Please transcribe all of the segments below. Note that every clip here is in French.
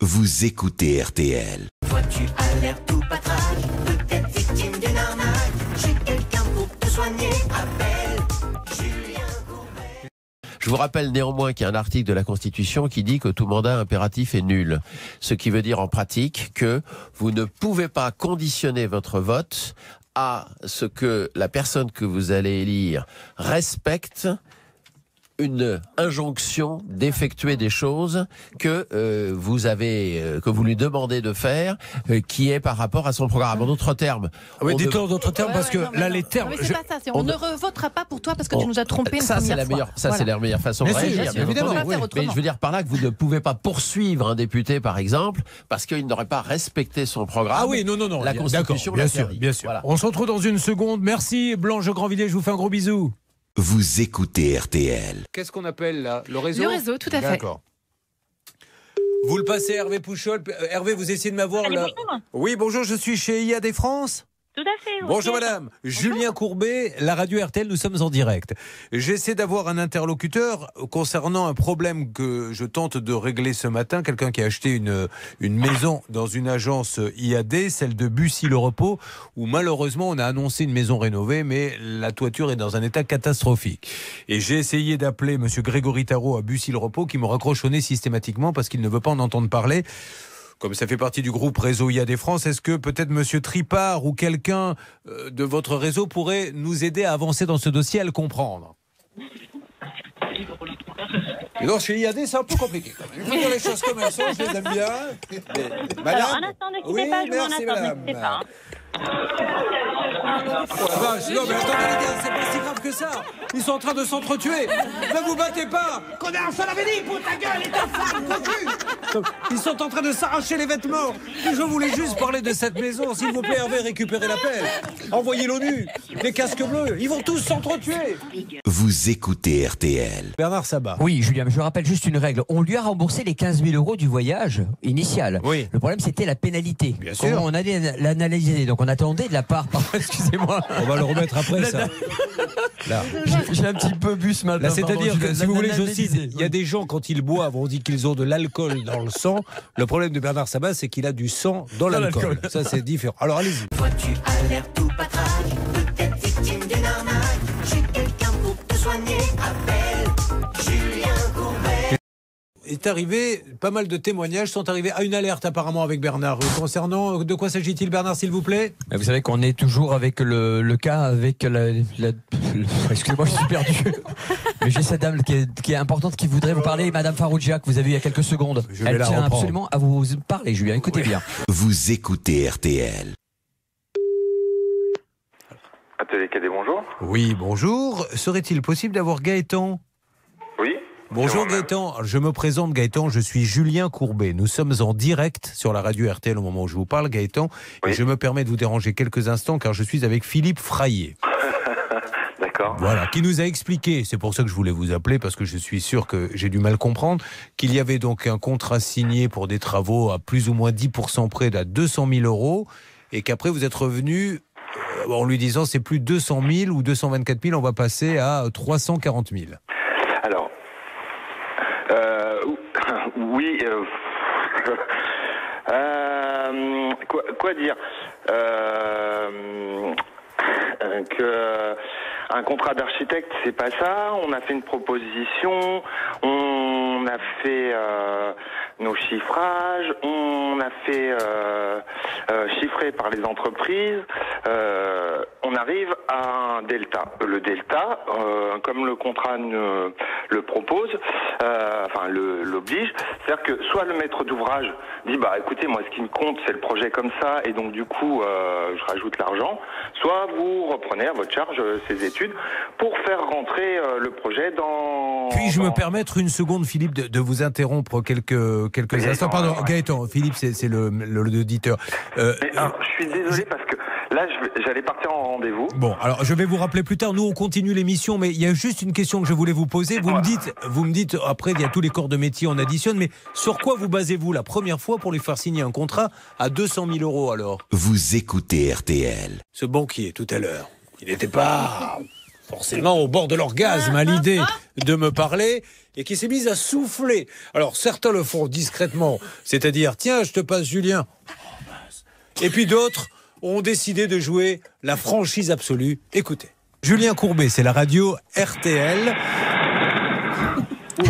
Vous écoutez RTL. Vois-tu à l'air tout patraque, peut-être victime d'une arnaque. J'ai quelqu'un pour te soigner, appelle Julien Courbet. Je vous rappelle néanmoins qu'il y a un article de la Constitution qui dit que tout mandat impératif est nul. Ce qui veut dire en pratique que vous ne pouvez pas conditionner votre vote à ce que la personne que vous allez élire respecte une injonction d'effectuer des choses que vous lui demandez de faire, qui est par rapport à son programme. En d'autres termes. Oui, dites-le en d'autres termes, parce que là, les termes. Mais c'est pas ça. On ne revotera pas pour toi parce que tu nous as trompé une ça, c'est première la meilleure, fois. ça, c'est la meilleure façon de réagir. Bien évidemment. entendu. Mais je veux dire par là que vous ne pouvez pas poursuivre un député, par exemple, parce qu'il n'aurait pas respecté son programme. Ah oui, non. La Constitution, bien sûr. Voilà. On se retrouve dans une seconde. Merci, Blanche Grandvilliers, je vous fais un gros bisou. Vous écoutez RTL. Qu'est-ce qu'on appelle là? Le réseau? Le réseau, tout à fait. D'accord. Vous le passez, Hervé Pouchol. Hervé, vous essayez de m'avoir là. Bonjour. Oui, bonjour, je suis chez IAD France. Tout à fait. Bonjour ok. madame, Julien Courbet, la radio RTL, nous sommes en direct. J'essaie d'avoir un interlocuteur concernant un problème que je tente de régler ce matin. Quelqu'un qui a acheté une maison dans une agence IAD, celle de Bussy-le-Repos, où malheureusement on a annoncé une maison rénovée, mais la toiture est dans un état catastrophique. Et j'ai essayé d'appeler monsieur Grégory Tarot à Bussy-le-Repos, qui me raccroche au nez systématiquement parce qu'il ne veut pas en entendre parler. Comme ça fait partie du groupe Réseau IAD France, est-ce que peut-être monsieur Tripart ou quelqu'un de votre réseau pourrait nous aider à avancer dans ce dossier, à le comprendre? Et donc chez IAD, c'est un peu compliqué quand même. Il faut dire les choses comme elles sont, je les aime bien. Mais, Alors, un instant, ne quittez pas, je vous en attends, ne quittez pas. Oh la vache, non mais attendez les gars, c'est pas si grave que ça. Ils sont en train de s'entretuer. Ne vous battez pas. Connard, je te l'avais dit, pour ta gueule et ta femme, cocu. Ils sont en train de s'arracher les vêtements. Et je voulais juste parler de cette maison. S'il vous plaît, Hervé, récupérez l'appel. Envoyez l'ONU, les casques bleus. Ils vont tous s'entretuer. Vous écoutez RTL. Bernard Sabat. Oui, Julien, mais je rappelle juste une règle. On lui a remboursé les 15 000 € du voyage initial. Oui. Le problème, c'était la pénalité. Bien sûr. Comment on allait l'analyser. Donc, on attendait de la part. Excusez-moi. On va le remettre après, ça. Là. J'ai un petit peu bu ce matin. Là, c'est-à-dire pardon, que, si vous voulez, je l'analyser. cite, il y a des gens, quand ils boivent, on dit qu'ils ont de l'alcool dans le sang. Le problème de Bernard Sabat, c'est qu'il a du sang dans l'alcool. Ça, c'est différent. Alors, allez-y. Vois-tu à l'air tout patraque, peut-être victime d'une arnaque. J'ai quelqu'un pour te soigner, appelle Julien Courbet. Est arrivé, pas mal de témoignages sont arrivés à une alerte apparemment avec Bernard. Concernant, de quoi s'agit-il, Bernard, s'il vous plaît? Vous savez qu'on est toujours avec le cas avec excusez-moi, je suis perdu. Mais j'ai cette dame qui est importante qui voudrait vous parler, Madame Farougia, que vous avez eu il y a quelques secondes. Je vais Elle la tient reprendre. absolument à vous parler, Julien. Écoutez bien. Vous écoutez RTL. Atelier Cadet, bonjour. Oui, bonjour. Serait-il possible d'avoir Gaëtan? Oui. Bonjour C'est moi-même. Gaëtan, je me présente Gaëtan, je suis Julien Courbet. Nous sommes en direct sur la radio RTL au moment où je vous parle, Gaëtan. Oui. Et je me permets de vous déranger quelques instants car je suis avec Philippe Frayer. D'accord. Voilà, qui nous a expliqué, c'est pour ça que je voulais vous appeler, parce que je suis sûr que j'ai du mal comprendre, qu'il y avait donc un contrat signé pour des travaux à plus ou moins 10% près d'à 200 000 € et qu'après vous êtes revenu en lui disant c'est plus 200 000 ou 224 000, on va passer à 340 000. Alors, oui. Quoi dire que un contrat d'architecte, c'est pas ça. On a fait une proposition, on a fait nos chiffrages, on a fait chiffrer par les entreprises. On arrive à un delta. Le delta, comme le contrat le propose, l'oblige, c'est-à-dire que soit le maître d'ouvrage dit bah écoutez, moi ce qui me compte c'est le projet comme ça et donc du coup je rajoute l'argent, soit vous reprenez à votre charge ces études pour faire rentrer le projet dans... Puis-je me permettre une seconde, Philippe, de vous interrompre quelques instants? Pardon, Gaëtan, Philippe, c'est l'auditeur. Je suis désolé parce que là, j'allais partir en rendez-vous. Bon, alors je vais vous rappeler plus tard. Nous, on continue l'émission, mais il y a juste une question que je voulais vous poser. Vous me dites, après, il y a tous les corps de métier, on additionne, mais sur quoi vous basez-vous la première fois pour lui faire signer un contrat à 200 000 € alors? Vous écoutez RTL. Ce banquier, tout à l'heure, il n'était pas forcément au bord de l'orgasme à l'idée de me parler et qui s'est mise à souffler. Alors certains le font discrètement, c'est-à-dire tiens, je te passe Julien. Et puis d'autres ont décidé de jouer la franchise absolue. Écoutez, Julien Courbet, c'est la radio RTL.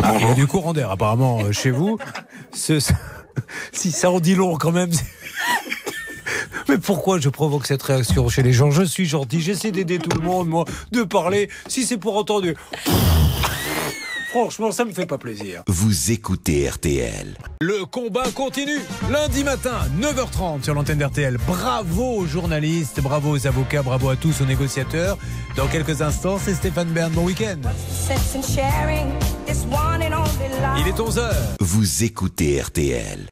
Ah, il y a du courant d'air apparemment chez vous. Si ça en dit long quand même. Mais pourquoi je provoque cette réaction chez les gens? Je suis gentil, j'essaie d'aider tout le monde, moi, de parler. Si c'est pour entendre... Franchement, ça me fait pas plaisir. Vous écoutez RTL. Le combat continue. Lundi matin, 9h30 sur l'antenne d'RTL. Bravo aux journalistes, bravo aux avocats, bravo à tous, aux négociateurs. Dans quelques instants, c'est Stéphane Bern. Bon week-end. Il est 11h. Vous écoutez RTL.